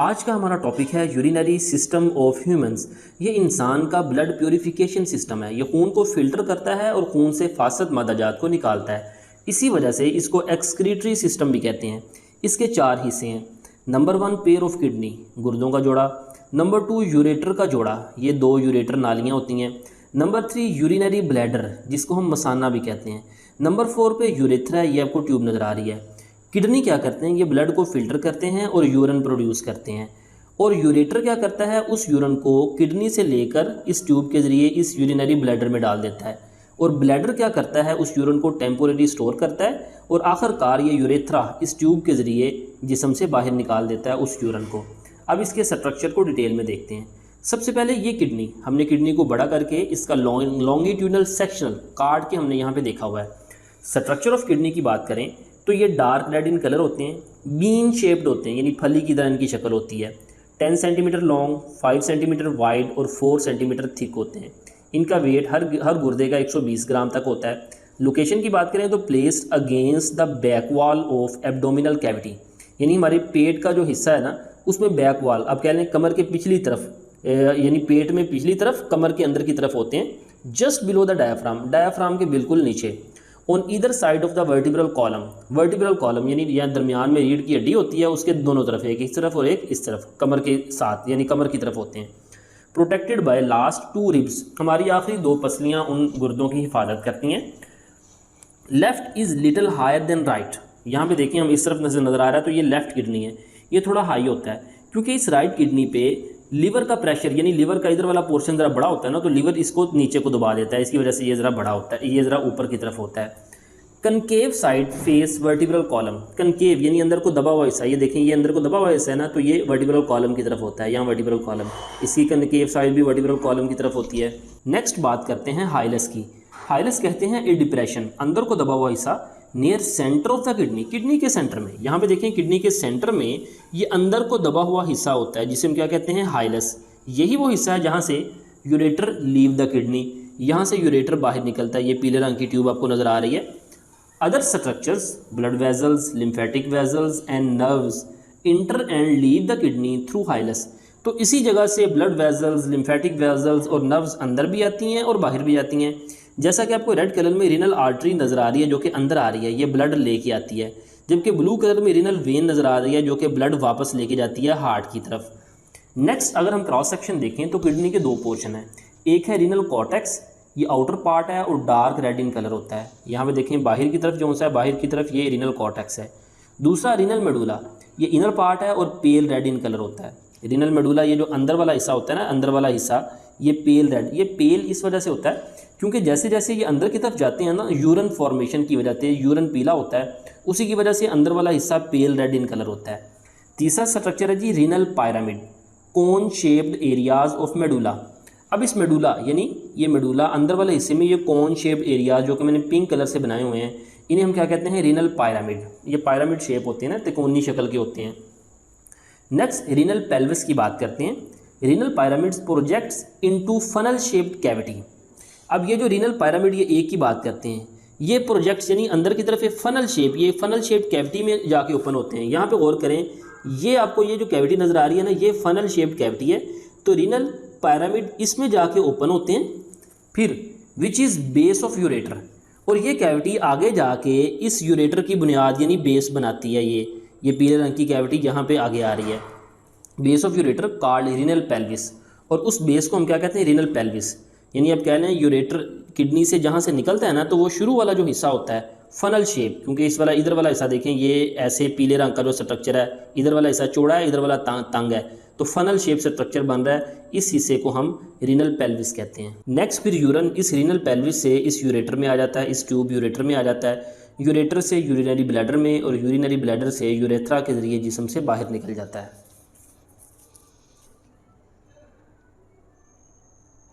आज का हमारा टॉपिक है यूरिनरी सिस्टम ऑफ ह्यूमंस। ये इंसान का ब्लड प्योरीफिकेशन सिस्टम है। ये खून को फिल्टर करता है और खून से फासद मादाजात को निकालता है। इसी वजह से इसको एक्सक्रीटरी सिस्टम भी कहते हैं। इसके 4 हिस्से हैं। नंबर 1 पेयर ऑफ किडनी, गुर्दों का जोड़ा। नंबर 2 यूरेटर का जोड़ा, ये 2 यूरेटर नालियाँ होती हैं। नंबर 3 यूरिनरी ब्लैडर, जिसको हम मसाना भी कहते हैं। नंबर 4 पे यूरेथ्रा, ये आपको ट्यूब नज़र आ रही है। किडनी क्या करते हैं, ये ब्लड को फिल्टर करते हैं और यूरिन प्रोड्यूस करते हैं। और यूरेटर क्या करता है, उस यूरिन को किडनी से लेकर इस ट्यूब के ज़रिए इस यूरिनरी ब्लैडर में डाल देता है। और ब्लैडर क्या करता है, उस यूरिन को टेम्पोरेरी स्टोर करता है और आखिरकार ये यूरेथ्रा इस ट्यूब के ज़रिए जिस्म से बाहर निकाल देता है उस यूरिन को। अब इसके स्ट्रक्चर को डिटेल में देखते हैं। सबसे पहले ये किडनी, हमने किडनी को बड़ा करके इसका लॉन्गिट्यूडनल सेक्शनल काट के हमने यहाँ पे देखा हुआ है। स्ट्रक्चर ऑफ किडनी की बात करें तो ये डार्क रेड इन कलर होते हैं, बीन शेप्ड होते हैं, यानी फली की तरह इनकी शक्ल होती है। 10 सेंटीमीटर लॉन्ग, 5 सेंटीमीटर वाइड और 4 सेंटीमीटर थिक होते हैं। इनका वेट हर गुर्दे का 120 ग्राम तक होता है। लोकेशन की बात करें तो placed against the back wall of abdominal cavity, यानी हमारे पेट का जो हिस्सा है ना, उसमें बैक वॉल, अब कह लें कमर के पिछली तरफ, यानी पेट में पिछली तरफ, कमर के अंदर की तरफ होते हैं, जस्ट बिलो द डायाफ्राम के बिल्कुल नीचे। On either side of the vertebral column यानी यहाँ दरमियान में रीढ़ की हड्डी होती है, उसके दोनों तरफ, एक इस तरफ और एक इस तरफ, कमर के साथ, यानी कमर की तरफ होते हैं। प्रोटेक्टेड बाय लास्ट 2 रिब्स, हमारी आखिरी 2 पसलियाँ उन गुर्दों की हिफाजत करती हैं। Left is little higher than right, यहाँ पे देखिए हम इस तरफ नज़र आ रहा है तो ये लेफ्ट किडनी है, ये थोड़ा हाई होता है क्योंकि इस राइट किडनी पे लीवर का प्रेशर, यानी लीवर का इधर वाला पोर्शन ज़रा बड़ा होता है ना, तो लीवर इसको नीचे को दबा देता है, इसकी वजह से ये ज़रा बड़ा होता है, ये ज़रा ऊपर की तरफ होता है। Concave side face vertebral column, concave यानी अंदर को दबा हुआ हिस्सा, ये देखें ये अंदर को दबा हुआ हिस्सा है ना, तो ये वर्टिब्रल कॉलम की तरफ होता है, यहाँ वर्टिब्रल कॉलम, इसकी कनकेव साइड भी वर्टिब्रल कॉलम की तरफ होती है। नेक्स्ट बात करते हैं हाइलस की। हाइलस कहते हैं ए डिप्रेशन, अंदर को दबा हुआ हिस्सा, near centre of the kidney, kidney के सेंटर में, यहाँ पे देखें किडनी के सेंटर में ये अंदर को दबा हुआ हिस्सा होता है, जिसे हम क्या कहते हैं, हाइलस। यही वो हिस्सा है जहाँ से यूरेटर लीव द किडनी, यहाँ से यूरेटर बाहर निकलता है। ये पीले रंग की ट्यूब आपको नज़र आ रही है। Other structures, blood vessels, lymphatic vessels and nerves enter and leave the kidney through hilus, तो इसी जगह से ब्लड वेजल्स, लिम्फेटिक वेजल्स और नर्व्स अंदर भी आती हैं और बाहर भी आती हैं। जैसा कि आपको रेड कलर में रीनल आर्टरी नज़र आ रही है जो कि अंदर आ रही है, ये ब्लड लेके आती है, जबकि ब्लू कलर में रीनल वेन नज़र आ रही है जो कि ब्लड वापस लेके जाती है हार्ट की तरफ। नेक्स्ट अगर हम क्रॉस सेक्शन देखें तो किडनी के 2 पोर्शन हैं, एक है रीनल कॉर्टेक्स, ये आउटर पार्ट है और डार्क रेड इन कलर होता है। यहाँ पे देखें बाहर की तरफ जो सा है, बाहर की तरफ ये रीनल कॉर्टेक्स है। दूसरा रीनल मेडुला, ये इनर पार्ट है और पेल रेड इन कलर होता है। रीनल मेडुला ये जो अंदर वाला हिस्सा होता है ना, अंदर वाला हिस्सा, ये पेल रेड, ये पेल इस वजह से होता है क्योंकि जैसे जैसे ये अंदर की तरफ जाते हैं ना, यूरिन फॉर्मेशन की वजह से यूरिन पीला होता है, उसी की वजह से अंदर वाला हिस्सा पेल रेड इन कलर होता है। तीसरा स्ट्रक्चर है जी renal pyramid, cone shaped areas of medulla. अब इस मेडुला यानी ये मेडुला अंदर वाले हिस्से में ये कोन शेप्ड एरियाज जो कि मैंने पिंक कलर से बनाए हुए हैं, इन्हें हम क्या कहते हैं, रीनल पायरामिड। ये पायरामिड शेप होते हैं ना, त्रिकोणीय शक्ल के होते हैं। नेक्स्ट रीनल पेल्विस की बात करते हैं। Renal pyramids projects into funnel shaped cavity. अब ये जो रीनल पायरामिड, ये एक की बात करते हैं, ये प्रोजेक्ट्स यानी अंदर की तरफ ये फनल शेप कैविटी में जाके ओपन होते हैं। यहाँ पे गौर करें, ये आपको ये जो कैविटी नज़र आ रही है ना, ये फनल शेप कैविटी है, तो रीनल पायरामिड इसमें जाके ओपन होते हैं। फिर which is base of ureter, और ये कैविटी आगे जाके इस यूरेटर की बुनियाद यानी बेस बनाती है। ये पीले रंग की कैविटी यहाँ पे आगे आ रही है, base of ureter called renal pelvis, और उस बेस को हम क्या कहते हैं, रीनल पेल्विस। यानी आप कह लें यूरेटर किडनी से जहाँ से निकलता है ना, तो वो शुरू वाला जो हिस्सा होता है फनल शेप, क्योंकि इधर वाला हिस्सा देखें, ये ऐसे पीले रंग का जो स्ट्रक्चर है, इधर वाला हिस्सा चौड़ा है, इधर वाला तंग है, तो फनल शेप से स्ट्रक्चर बन रहा है, इस हिस्से को हम रीनल पेल्विस कहते हैं। नेक्स्ट फिर यूरिन इस रीनल पेल्विस से इस यूरेटर में आ जाता है, इस ट्यूब यूरेटर में आ जाता है, यूरेटर से यूरिनरी ब्लैडर में, और यूरिनरी ब्लैडर से यूरेथ्रा के जरिए जिस्म से बाहर निकल जाता है।